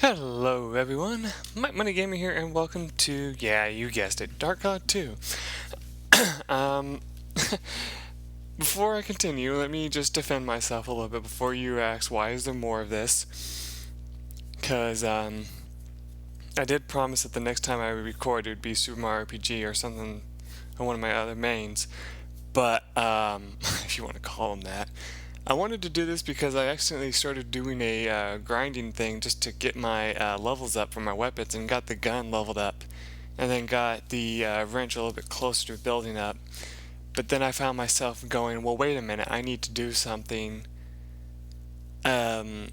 Hello everyone, MikeMoneyGMR here and welcome to, yeah, you guessed it, Dark God 2. um, Before I continue, let me just defend myself a little bit before you ask why is there more of this. Because I did promise that the next time I would record it would be Super Mario RPG or something on one of my other mains. But, if you want to call them that. I wanted to do this because I accidentally started doing a grinding thing just to get my levels up for my weapons and got the gun leveled up and then got the wrench a little bit closer to building up. But then I found myself going, well, wait a minute, I need to do something else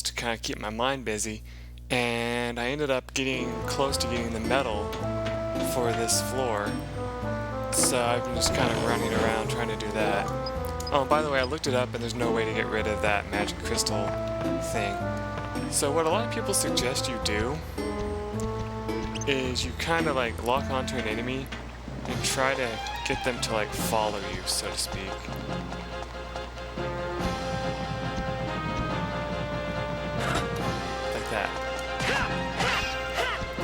to kind of keep my mind busy, and I ended up getting close to getting the metal for this floor. So I've been just kind of running around trying to do that. Oh, by the way, I looked it up and there's no way to get rid of that magic crystal thing. So what a lot of people suggest you do is you kind of like lock onto an enemy and try to get them to like follow you, so to speak. Like that.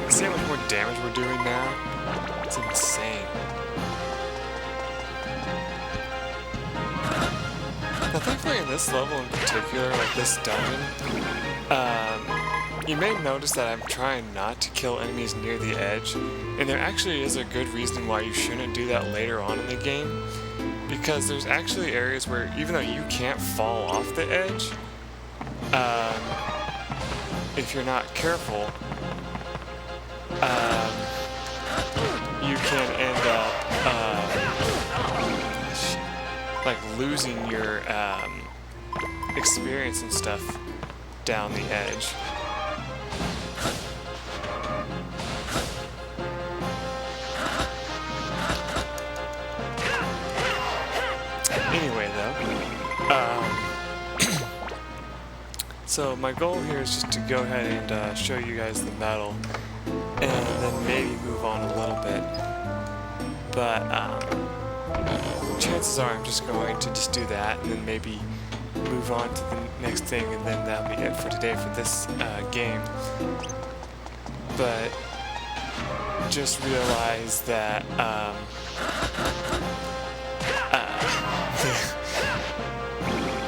See how much more damage we're doing now? It's insane. Now, thankfully in this level in particular, like this dungeon, you may notice that I'm trying not to kill enemies near the edge, and there actually is a good reason why you shouldn't do that later on in the game, because there's actually areas where even though you can't fall off the edge, if you're not careful, you can end up like losing your experience and stuff down the edge. Anyway, though, so my goal here is just to go ahead and show you guys the metal, and then maybe move on a little bit. But chances are I'm just going to just do that and then maybe move on to the next thing, and then that'll be it for today for this game. But just realize that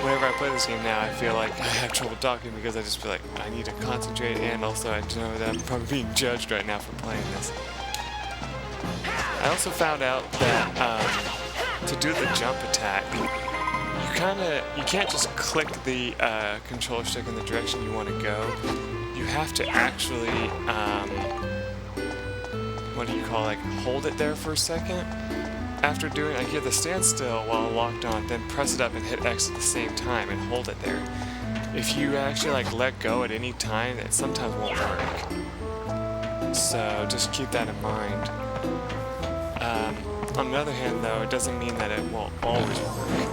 whenever I play this game now, I feel like I have trouble talking because I just feel like I need to concentrate, and also I know that I'm probably being judged right now for playing this. I also found out that to do the jump attack, you can't just click the controller stick in the direction you want to go. You have to actually what do you call, like, hold it there for a second. After doing, like, you have to stand still while locked on, then press it up and hit X at the same time and hold it there. If you actually like let go at any time, it sometimes won't work. So just keep that in mind. On the other hand, though, it doesn't mean that it won't always work.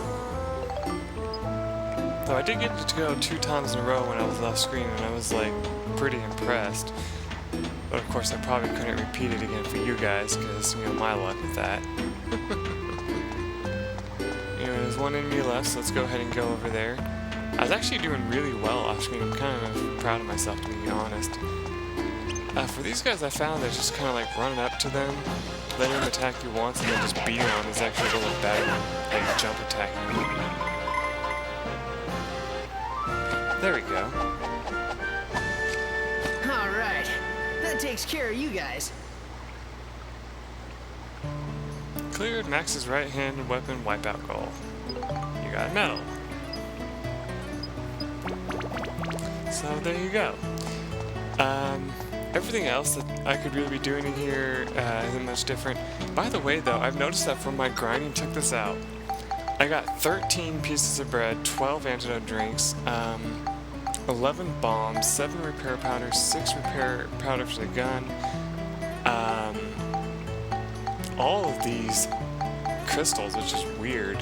Though I did get to go 2 times in a row when I was off screen, and I was like pretty impressed. But of course, I probably couldn't repeat it again for you guys, because, you know, my luck with that. Anyway, there's one enemy left, so let's go ahead and go over there. I was actually doing really well off screen. I'm kind of proud of myself, to be honest. For these guys, I found that just kind of like running up to them, letting them attack you once, and then just beating on them is actually a little better than like jump attacking them. There we go. Alright, that takes care of you guys. Cleared Max's right-handed weapon wipeout goal. You got a medal. So there you go. Everything else that I could really be doing in here isn't much different. By the way, though, I've noticed that from my grinding, check this out. I got 13 pieces of bread, 12 antidote drinks, 11 bombs, 7 repair powders, 6 repair powder for the gun, all of these crystals, which is weird.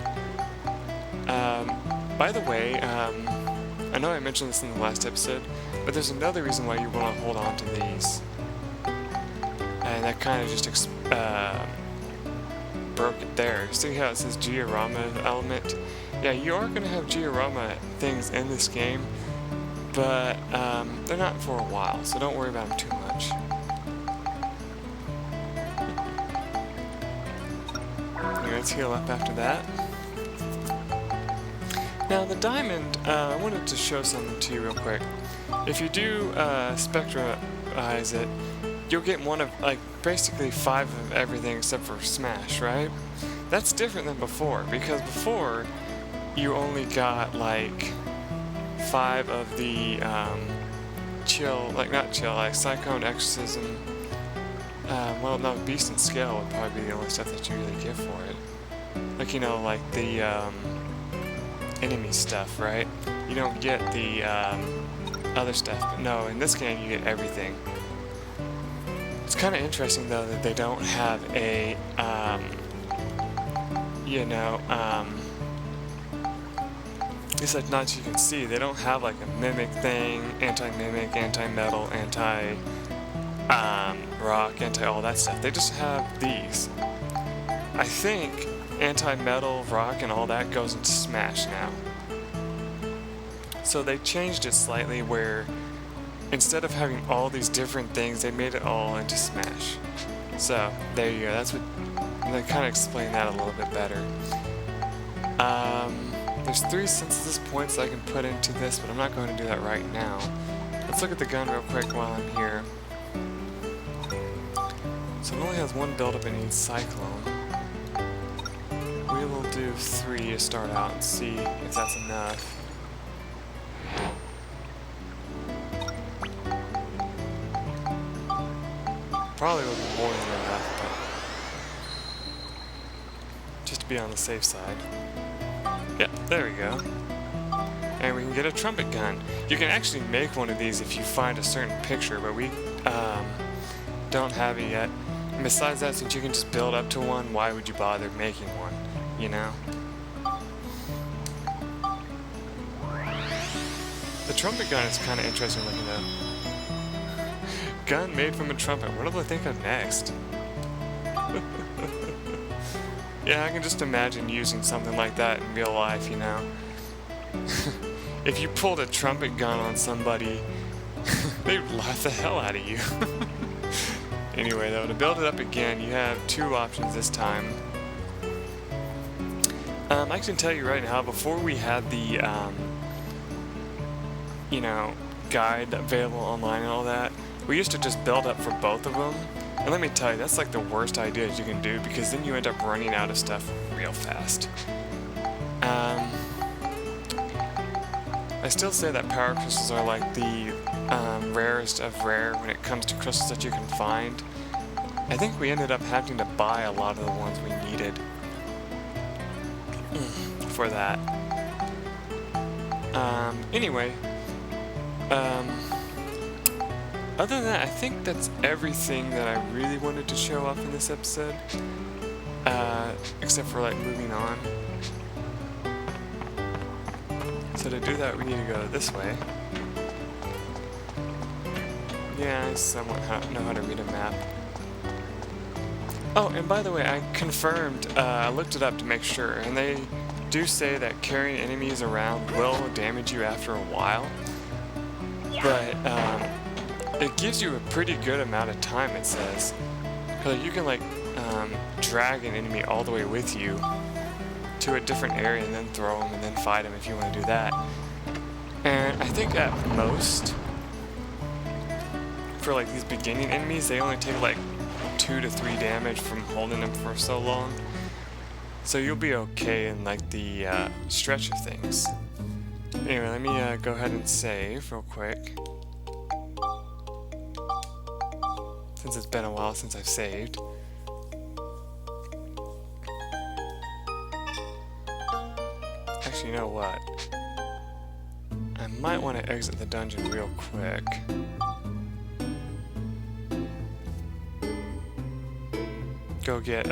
By the way, I know I mentioned this in the last episode, but there's another reason why you want to hold on to these. And that kind of just broke it there. See how it says diorama element? Yeah, you are going to have diorama things in this game, but they're not for a while, so don't worry about them too much. Anyway, let's heal up after that. Now the diamond, I wanted to show something to you real quick. If you do spectralize it, you'll get one of, like, basically 5 of everything except for Smash, right? That's different than before, because before you only got, like, 5 of the, Cyclone, Exorcism, well, no, Beast and Scale would probably be the only stuff that you really get for it. Like, you know, like the, enemy stuff, right? You don't get the, other stuff, but no, in this game you get everything. It's kind of interesting, though, that they don't have a, it's like, not as you can see, they don't have like a mimic thing, anti-mimic, anti-metal, anti-rock, anti-all that stuff. They just have these. I think anti-metal, rock, and all that goes into Smash now. So they changed it slightly where instead of having all these different things, they made it all into Smash. So there you go. That's what they kind of explain that a little bit better. There's 3 synthesis points I can put into this, but I'm not going to do that right now. Let's look at the gun real quick while I'm here. So it only has 1 buildup and needs Cyclone. We will do 3 to start out and see if that's enough. Probably will be more than enough, but just to be on the safe side. Yep, there we go. And we can get a trumpet gun. You can actually make one of these if you find a certain picture, but we don't have it yet. And besides that, since you can just build up to one, why would you bother making one, you know? The trumpet gun is kind of interesting looking though. Gun made from a trumpet. What do I think of next? Yeah, I can just imagine using something like that in real life, you know? If you pulled a trumpet gun on somebody, they'd laugh the hell out of you. Anyway, though, to build it up again, you have 2 options this time. I can tell you right now, before we had the, guide available online and all that, we used to just build up for both of them. And let me tell you, that's like the worst idea you can do, because then you end up running out of stuff real fast. I still say that power crystals are like the rarest of rare when it comes to crystals that you can find. I think we ended up having to buy a lot of the ones we needed for that. Other than that, I think that's everything that I really wanted to show off in this episode. Except for, like, moving on. So to do that, we need to go this way. Yeah, I somewhat know how to read a map. Oh, and by the way, I confirmed, I looked it up to make sure, and they do say that carrying enemies around will damage you after a while. But, it gives you a pretty good amount of time, it says. Because you can, like, drag an enemy all the way with you to a different area and then throw them and then fight them if you want to do that. And I think at most, for, like, these beginning enemies, they only take, like, 2 to 3 damage from holding them for so long. So you'll be okay in, like, the stretch of things. Anyway, let me go ahead and save real quick. Since it's been a while since I've saved. Actually, you know what? I might want to exit the dungeon real quick. Go get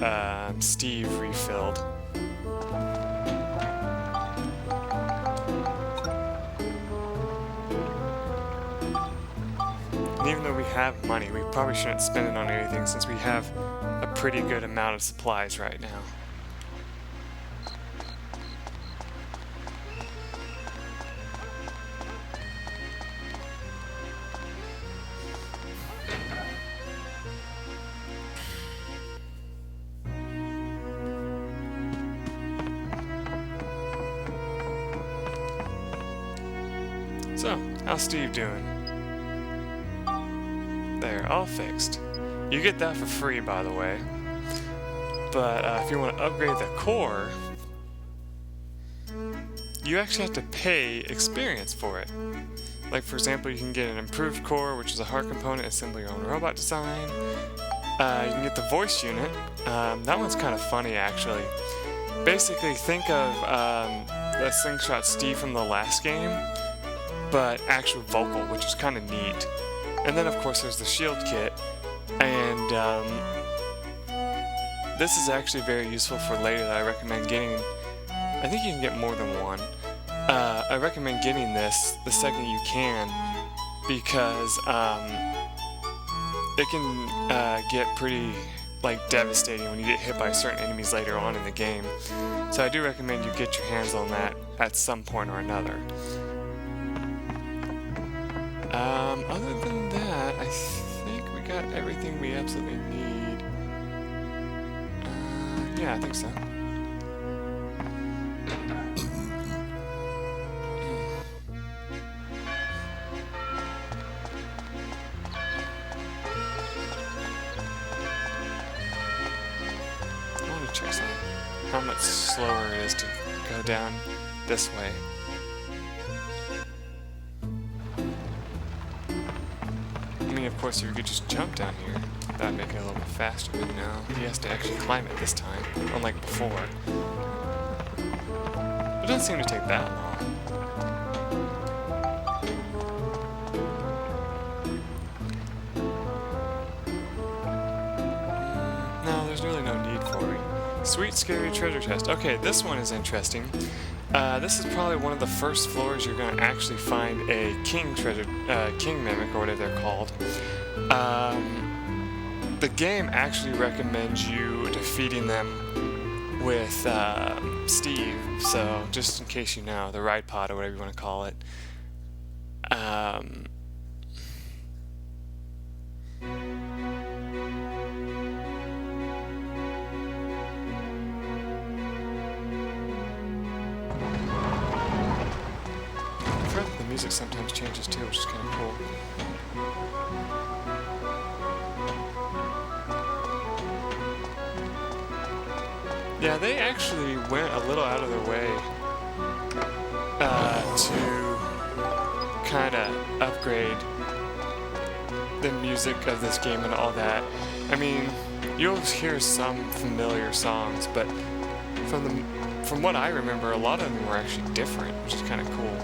Steve refilled. And even though we have money, we probably shouldn't spend it on anything since we have a pretty good amount of supplies right now. How's Steve doing? There, all fixed. You get that for free, by the way. But if you want to upgrade the core, you actually have to pay experience for it. Like, for example, you can get an improved core, which is a hard component, assemble your own robot design. You can get the voice unit. That one's kind of funny, actually. Basically, think of the Slingshot Steve from the last game, but actual vocal, which is kind of neat. And then, of course, there's the shield kit, and this is actually very useful for later. That I recommend getting. I think you can get more than one. I recommend getting this the second you can, because it can get pretty devastating when you get hit by certain enemies later on in the game. So I do recommend you get your hands on that at some point or another. Other than that, I think we got everything we absolutely need. Yeah, I think so. I want to check how much slower it is to go down this way. Of course, if you could just jump down here, that would make it a little bit faster, but no, he has to actually climb it this time, unlike before. It doesn't seem to take that long. No, there's really no need for it. Sweet Scary Treasure Chest. Okay, this one is interesting. This is probably one of the first floors you're going to actually find a king mimic, or whatever they're called. The game actually recommends you defeating them with Steve, so just in case you know, the Ridepod or whatever you want to call it. The music sometimes changes too, which is kind of cool. Yeah, they actually went a little out of their way to kind of upgrade the music of this game and all that. I mean, you'll hear some familiar songs, but from what I remember, a lot of them were actually different, which is kind of cool.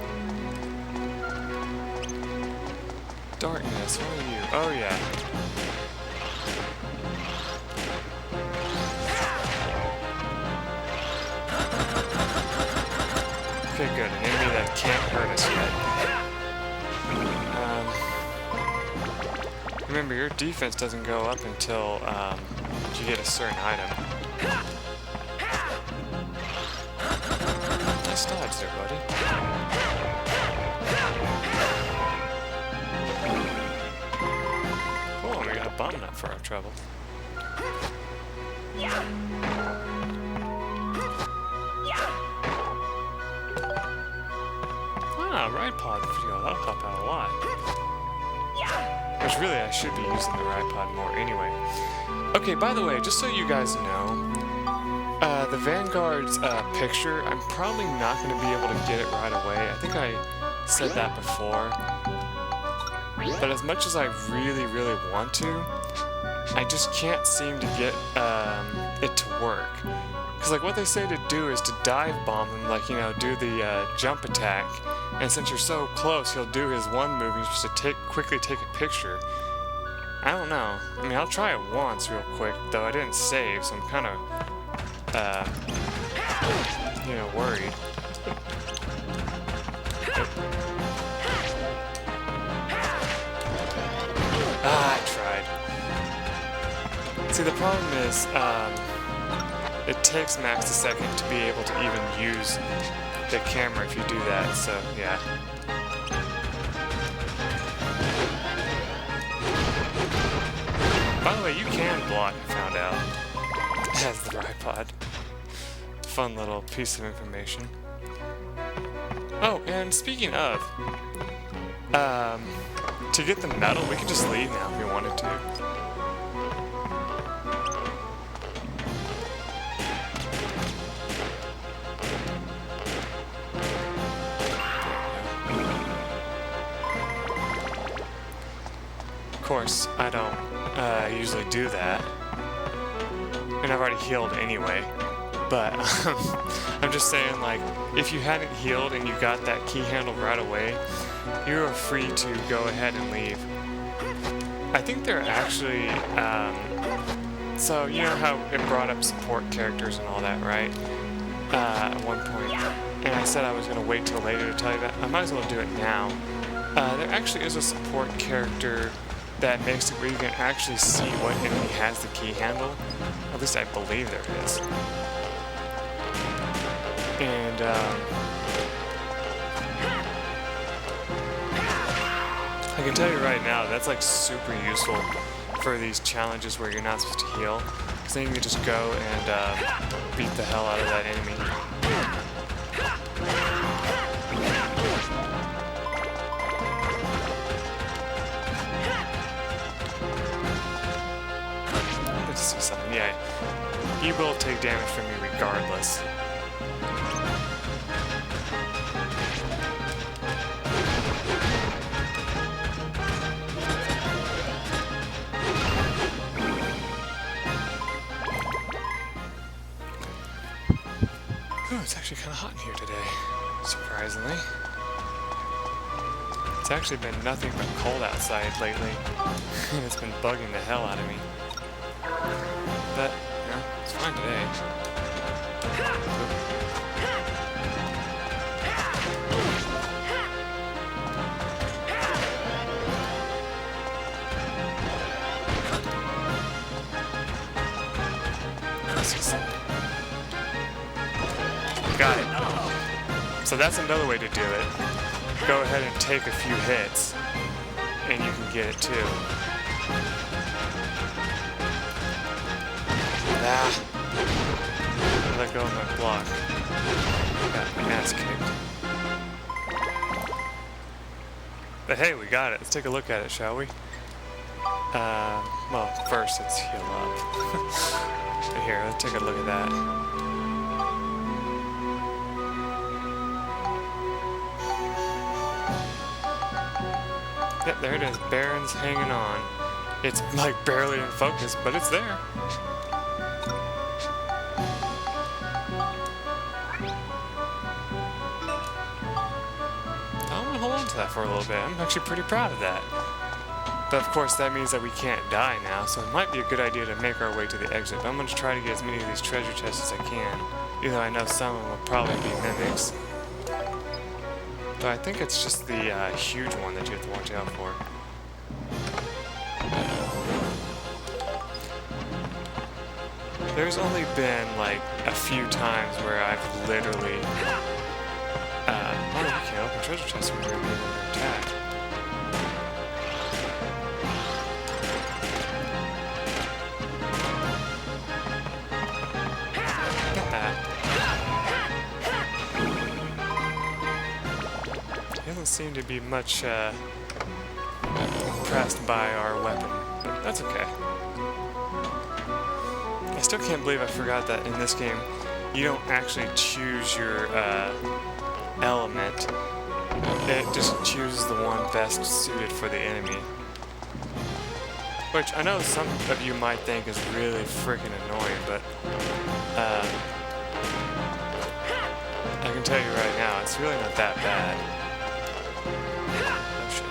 Darkness, where are you? Oh yeah. Okay, good. An enemy that can't hurt us yet. Remember, your defense doesn't go up until you get a certain item. Nice dodge there, buddy. Bum nut for our trouble. Ah, Ridepod video. That'll help out a lot. Which really, I should be using the Ridepod more anyway. Okay, by the way, just so you guys know, the Vanguard's picture, I'm probably not going to be able to get it right away. I think I said that before. But as much as I really, really want to, I just can't seem to get it to work. Because like what they say to do is to dive bomb him, like, you know, do the jump attack. And since you're so close, he'll do his one move and you're supposed to quickly take a picture. I don't know. I mean, I'll try it once real quick, though I didn't save, so I'm kind of, you know, worried. I tried. See, the problem is, it takes Max a second to be able to even use the camera if you do that, so yeah. By the way, you can block, I found out, as the Ridepod. Fun little piece of information. Oh, and speaking of, To get the medal, we can just leave now if we wanted to. Of course, I don't usually do that, and I've already healed anyway, but I'm just saying, like, if you hadn't healed and you got that key handle right away, you are free to go ahead and leave. I think they're actually, so you know how it brought up support characters and all that, right? At one point, and I said I was going to wait till later to tell you that. I might as well do it now. There actually is a support character that makes it where you can actually see what enemy has the key handle. At least I believe there is. And I can tell you right now, that's like super useful for these challenges where you're not supposed to heal. Because then you can just go and beat the hell out of that enemy. Let's see something. Yeah, he will take damage from me regardless. Ooh, it's actually kind of hot in here today, surprisingly. It's actually been nothing but cold outside lately, and it's been bugging the hell out of me. But, you know, it's fine today. Got it. So that's another way to do it. Go ahead and take a few hits, and you can get it too. Ah. Let go of my block. Got my ass kicked. But hey, we got it. Let's take a look at it, shall we? Well, first let's heal up. Here, let's take a look at that. Yep, there it is. Baron's hanging on. It's like barely in focus, but it's there. I'm gonna hold on to that for a little bit. I'm actually pretty proud of that. But of course, that means that we can't die now, so it might be a good idea to make our way to the exit. But I'm gonna try to get as many of these treasure chests as I can. Even though I know some of them will probably be mimics. But I think it's just the huge one that you have to watch out for. There's only been like a few times where I've literally... oh, you can't open treasure chests when you're being under attack. Get that. He doesn't seem to be much impressed by our weapon, but that's okay. I still can't believe I forgot that in this game you don't actually choose your element. It just chooses the one best suited for the enemy. Which I know some of you might think is really freaking annoying, but I can tell you right now, it's really not that bad. Oh shit.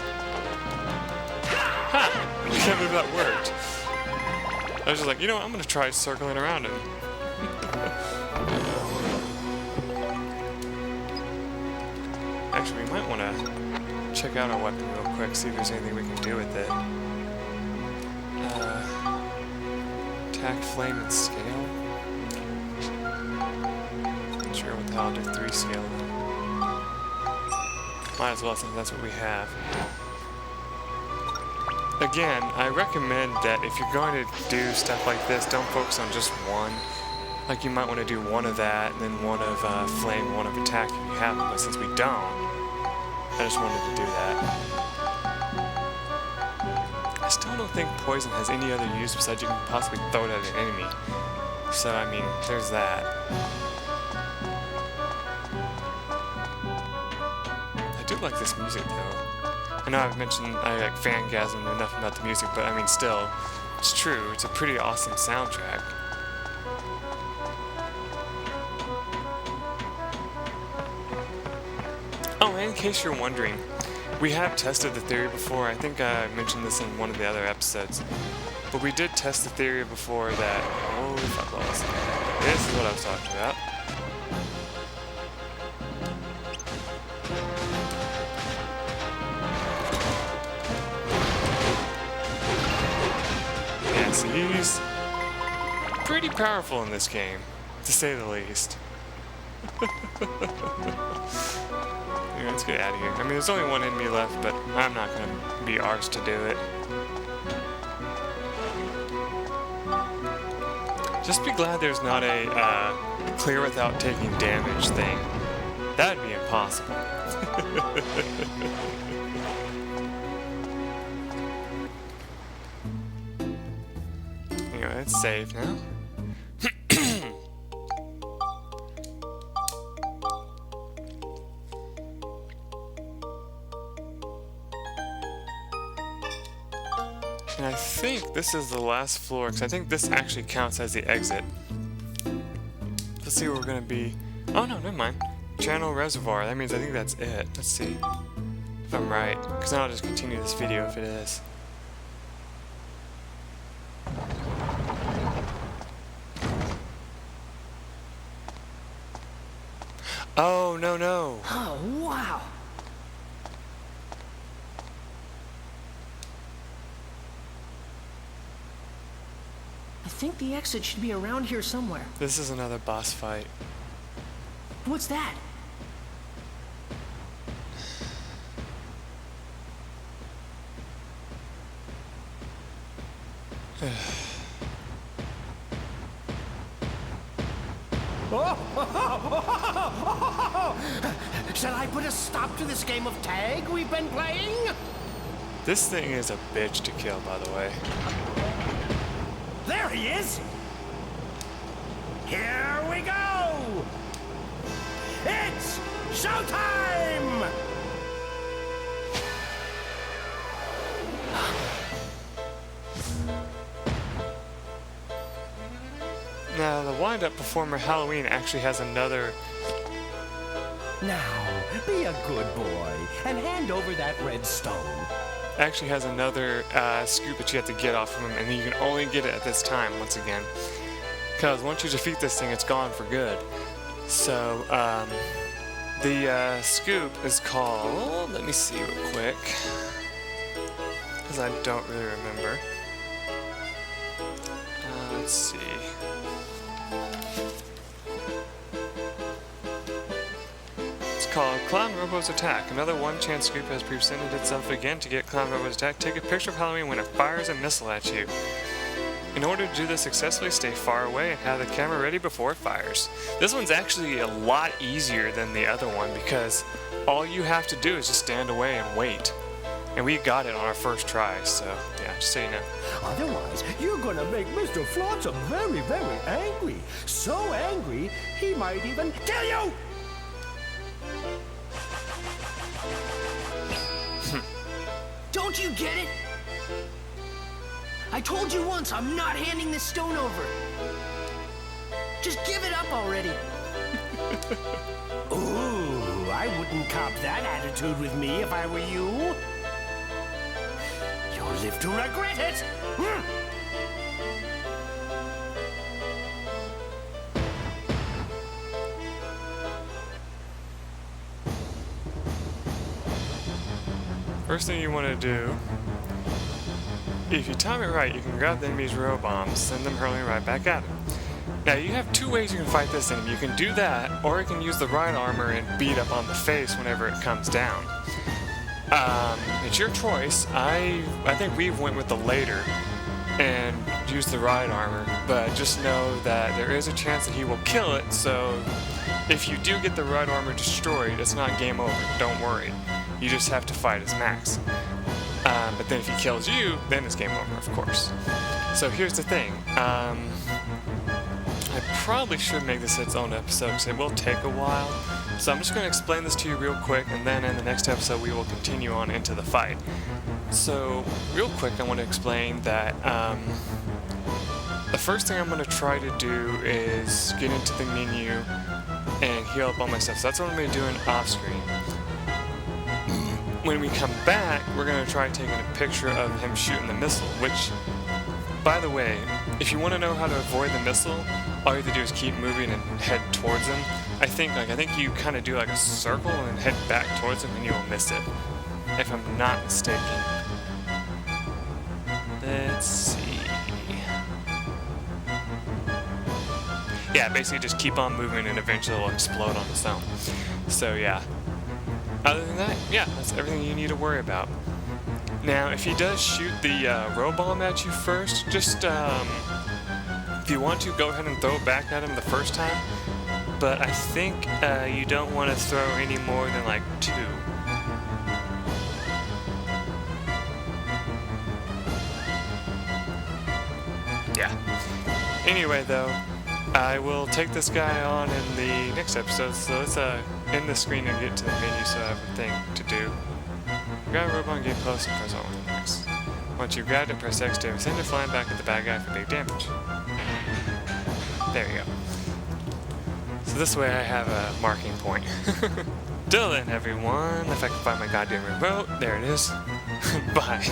Ha! I can't believe that worked. I was just like, you know what, I'm going to try circling around him. Actually, we might want to check out our weapon real quick, see if there's anything we can do with it. Attack, flame, and scale? Not sure what the hell I'll do 3 scale. Might as well, since that's what we have. Again, I recommend that if you're going to do stuff like this, don't focus on just one. Like, you might want to do one of that, and then one of flame, one of attack if you have them, but since we don't, I just wanted to do that. don't think poison has any other use besides you can possibly throw it at an enemy. So, I mean, there's that. I do like this music, though. I know I've mentioned I like fangasm enough about the music, but I mean, still, it's true. It's a pretty awesome soundtrack. Oh, and in case you're wondering, we have tested the theory before. I think I mentioned this in one of the other episodes. But we did test the theory before that... Oh, fuck balls. This is what I was talking about. Yeah, so he's pretty powerful in this game, to say the least. Yeah, let's get out of here. I mean, there's only one enemy left, but I'm not going to be arsed to do it. Just be glad there's not a clear without taking damage thing. That would be impossible. Anyway, let's save now. And I think this is the last floor, because I think this actually counts as the exit. Let's see where we're going to be. Oh no, never mind. Channel Reservoir, that means I think that's it. Let's see if I'm right, because then I'll just continue this video if it is. Oh, no, no. Oh, wow. I think the exit should be around here somewhere. This is another boss fight. What's that? Shall I put a stop to this game of tag we've been playing? This thing is a bitch to kill, by the way. There he is! Here we go! It's showtime! Now, the wind-up performer Halloween actually has another... Now, be a good boy and hand over that red stone. Actually has another scoop that you have to get off of him, and you can only get it at this time, once again. Because once you defeat this thing, it's gone for good. So, the scoop is called... Let me see real quick. Because I don't really remember. Let's see. Called Clown Robo's Attack. Another one-chance scoop has presented itself again to get Clown Robo's Attack. Take a picture of Halloween when it fires a missile at you. In order to do this successfully, stay far away and have the camera ready before it fires. This one's actually a lot easier than the other one because all you have to do is just stand away and wait. And we got it on our first try, so yeah, just so you know. Otherwise, you're gonna make Mr. Flotsam very, very angry. So angry, he might even kill you! Don't you get it? I told you once I'm not handing this stone over. Just give it up already. Ooh, I wouldn't cop that attitude with me if I were you. You'll live to regret it. First thing you want to do, if you time it right, you can grab the enemy's row bombs, send them hurling right back at him. Now you have two ways you can fight this enemy. You can do that, or you can use the ride armor and beat up on the face whenever it comes down. It's your choice. I think we went with the later and used the ride armor, but just know that there is a chance that he will kill it, so if you do get the ride armor destroyed, it's not game over. Don't worry. You just have to fight as Max. But then if he kills you, then it's game over, of course. So here's the thing. I probably should make this its own episode because it will take a while. So I'm just going to explain this to you real quick, and then in the next episode we will continue on into the fight. So real quick, I want to explain that the first thing I'm going to try to do is get into the menu and heal up all my stuff. So that's what I'm going to be doing off screen. When we come back, we're going to try taking a picture of him shooting the missile, which, by the way, if you want to know how to avoid the missile, all you have to do is keep moving and head towards him. I think you kind of do like a circle and head back towards him and you will miss it, if I'm not mistaken. Let's see. Yeah, basically just keep on moving and eventually it'll explode on its own. So yeah. Other than that, yeah, that's everything you need to worry about. Now, if he does shoot the robomb at you first, just if you want to, go ahead and throw it back at him the first time. But I think you don't want to throw any more than like 2. Yeah. Anyway, though, I will take this guy on in the next episode, so let's end the screen and get to the menu so I have a thing to do. Grab a robot and get close and press on next. Once you've grabbed it, press X to send it flying back at the bad guy for big damage. There you go. So this way I have a marking point. Till then, everyone, if I can find my goddamn remote, there it is. Bye.